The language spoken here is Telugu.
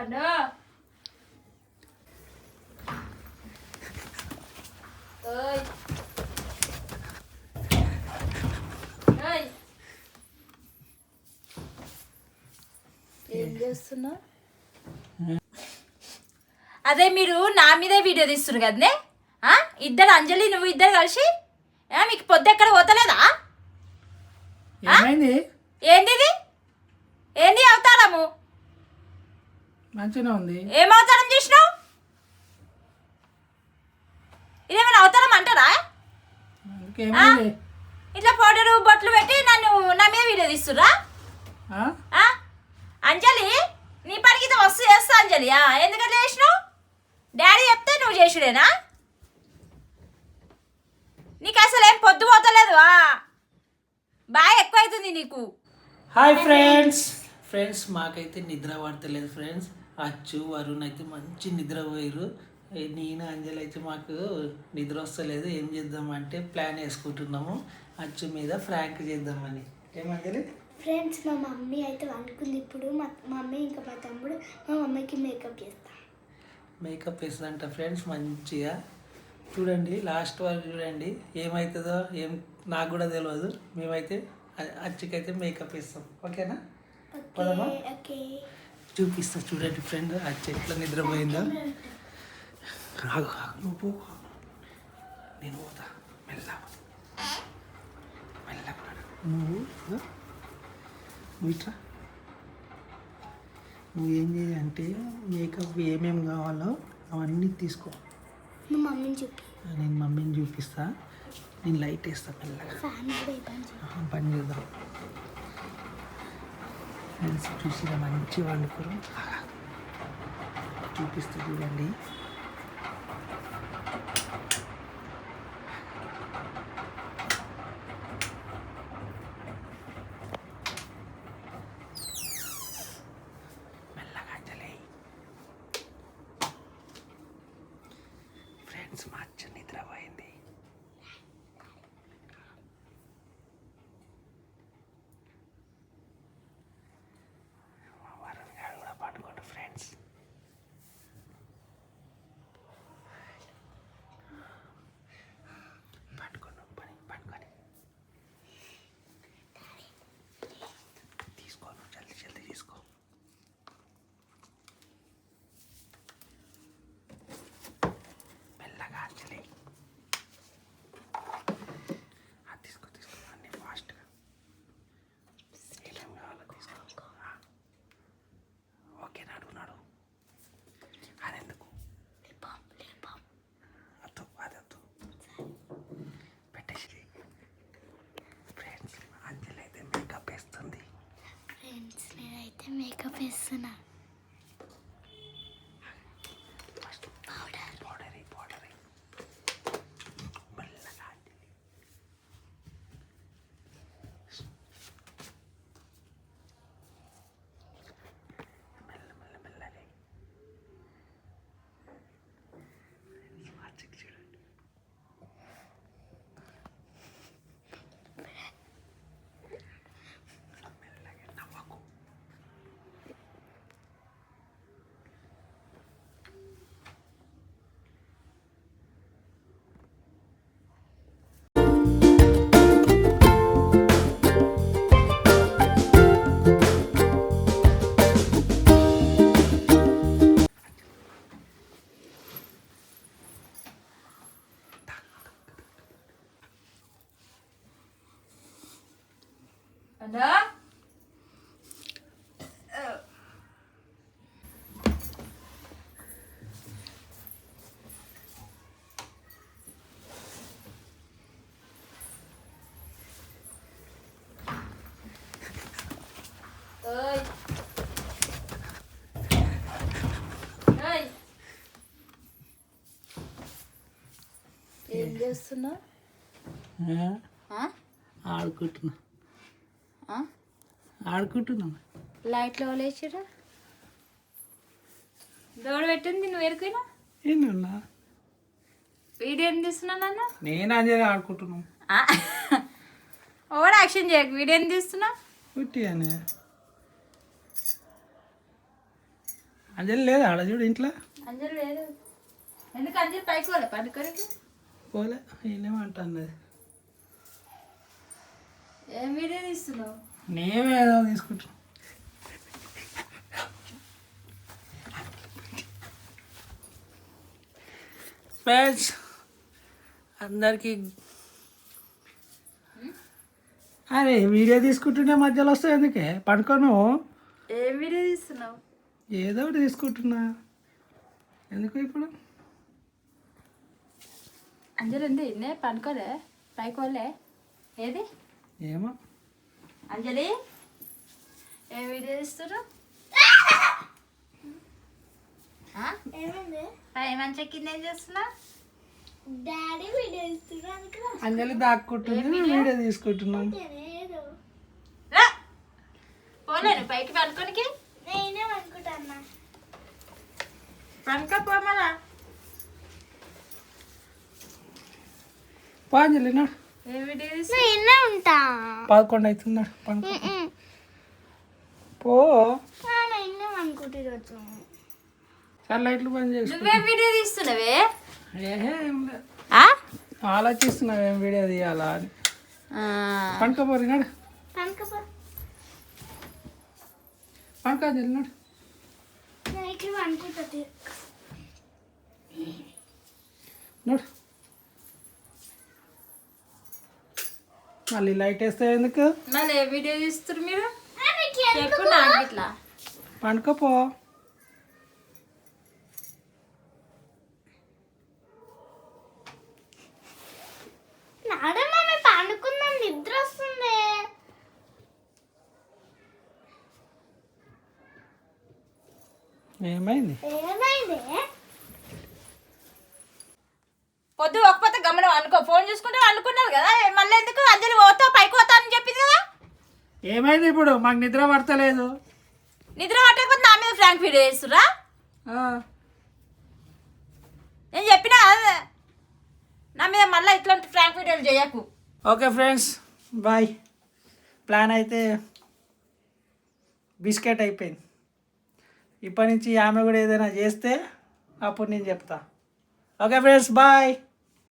పండు ఓయ్ ఓయ్ ఏం చేస్తున్నావు? అదే మీరు నా మీదే వీడియో తీస్తున్నారు కదనే. ఇద్దరు అంజలి నువ్వు ఇద్దరు కలిసి మీకు పొద్దు ఎక్కడ పోతలేదా? ఏంది ఇది? ఏంది అవతారము? మంచిగా ఉంది. ఏం అవతారం చేసినావు? ఇదేమైనా అవతారం అంటారా? ఇట్లా పౌడరు బొట్లు పెట్టి నన్ను నా మీద వీడియో తీస్తురా? అంజలి నీ పనికి ఇది వస్తు చేస్తా అంజలి. ఎందుకంటే చేసినావు? డాడీ చెప్తే నువ్వు చేసుడేనా? నీకు అసలు ఏం పొద్దు పోతలేదు. బాగా ఎక్కువ అవుతుంది నీకు. హాయ్ ఫ్రెండ్స్ మాకైతే నిద్ర పడతలేదు ఫ్రెండ్స్. అచ్చు వరుణ్ అయితే మంచి నిద్ర పోయారు. నేను అంజలి అయితే మాకు నిద్ర వస్తలేదు. ఏం చేద్దామంటే ప్లాన్ వేసుకుంటున్నాము అచ్చు మీద ఫ్రాంక్ చేద్దామని. ఏమంజలి? ఫ్రెండ్స్ మా మమ్మీ అయితే అనుకుంది. ఇప్పుడు మా మమ్మీ ఇంకా మా తమ్ముడు మా మమ్మీకి మేకప్ వేస్తుందంట ఫ్రెండ్స్. మంచిగా చూడండి, లాస్ట్ వరకు చూడండి ఏమవుతుందో ఏం నాకు కూడా తెలియదు. మేమైతే అచ్చుకైతే మేకప్ వేస్తాం. ఓకేనా? పదమా చూపిస్తా చూడండి ఫ్రెండ్ అచ్చు ఎట్లా నిద్రపోయిందో. నువ్వు నేను పోతా మెల్లగా నువ్వు ఇట్లా నువ్వేం చేయాలంటే మేకప్ ఏమేమి కావాలో అవన్నీ తీసుకో. నేను మమ్మీని చూపిస్తా. నేను లైట్ వేస్తా మెల్లగా. పని చేద్దాం ఫ్రెండ్స్. చూసినా మంచి వండుకోరు చూపిస్తా చూడండి. మా అచ్చ నిద్రపోయింది. వరుణ్ గారు కూడా పడుకోండి ఫ్రెండ్స్. పడుకొని తీసుకో, జల్దీ తీసుకో. మేకప్ వేస్తున్నా. ఏం చేస్తున్నావు? ఆడుకుంటున్నా. లైట్లో లేచిరా దోడు పెట్టింది. నువ్వు ఎరుకునా ఏమన్నా వీడియో ఏం తీస్తున్నా నన్ను? నేను అంజలి ఆడుకుంటున్నాను. ఓవర్ యాక్షన్ చేయకు. వీడియో ఏం తీస్తున్నా? అంజలి లేదా ఆడ చూడు ఇంట్లో అంజలి లేదు. ఎందుకు అంజలి పైకి పోలే పండుకోనికి? పోలే ఈయనేమంటున్నది. ఏం వీడియో తీస్తున్నావు? నేమేదో తీసుకుంటున్నా. ఫ్రెండ్స్ అందరికి అరే వీడియో తీసుకుంటుంటే మధ్యలో వస్తాయి ఎందుకే పడుకోను. ఏం వీడియో తీస్తున్నావు? ఏదో ఒకటి తీసుకుంటున్నా. ఎందుకు ఇప్పుడు అంజలి ఉంది ఇన్నే పండుకోలే పైకి పోలే. ఏది ఏమో అంజలి ఏం వీడియో తీస్తున్నావు? ఏమైంది? పై మంచి కింద ఏం చేస్తున్నా? డాడీ వీడియో ఇస్తున్నాను. అంజలి దాక్కుంటుంది వీడియో తీసుకుంటున్నాం. రా పోలేను పైకి పండుకోనికి. నేనే అనుకుంటాన్నా. పండుకోపోమలా పో అంజలి నాడు ఏం వీడియో నేనే ఉంటా. 11 అవుతున్నాడు పండుకో పో. నేనే అనుకుంటున్నాను. సార్ లైట్లు బంద్ చేసుకో. నువ్వేం వీడియో తీస్తున్నావే? ఏం లేదు ఆలోచిస్తున్నావు ఏం వీడియో తీయాలా అని. పండుకోపోరు నాడు పండుకో అంజలి నాడు. ఇక్కడ అనుకుంటుంది. నోడు మళ్ళీ లైట్ వేస్తే ఎందుకు మళ్ళీ ఏ వీడియో తీస్తున్నారు మీరు? చెప్పు నాకు ఇట్లా. పండుకోపో. నాడమ్మ మేము పండుకుందాం, నిద్ర వస్తుంది. ఏమైంది ఏమైంది? పొద్దు ఒకపోతే గమనం అనుకో. ఫోన్ చూసుకుంటే అనుకున్నారు కదా. మళ్ళీ ఎందుకు అంజలి పోతావు పైకి పోతా అని చెప్పింది కదా. ఏమైంది ఇప్పుడు మాకు నిద్ర పడతలేదు. నిద్ర పట్టకపోతే నా మీద ఫ్రాంక్ వీడియో చేస్తురా? నేను చెప్పినా నా మీద మళ్ళీ ఇట్లాంటి ఫ్రాంక్ వీడియోలు చేయకు. Okay friends bye. ప్లాన్ అయితే బిస్కెట్ అయిపోయింది. ఇప్పటి నుంచి ఆమె కూడా ఏదైనా చేస్తే అప్పుడు నేను చెప్తా. Okay friends bye.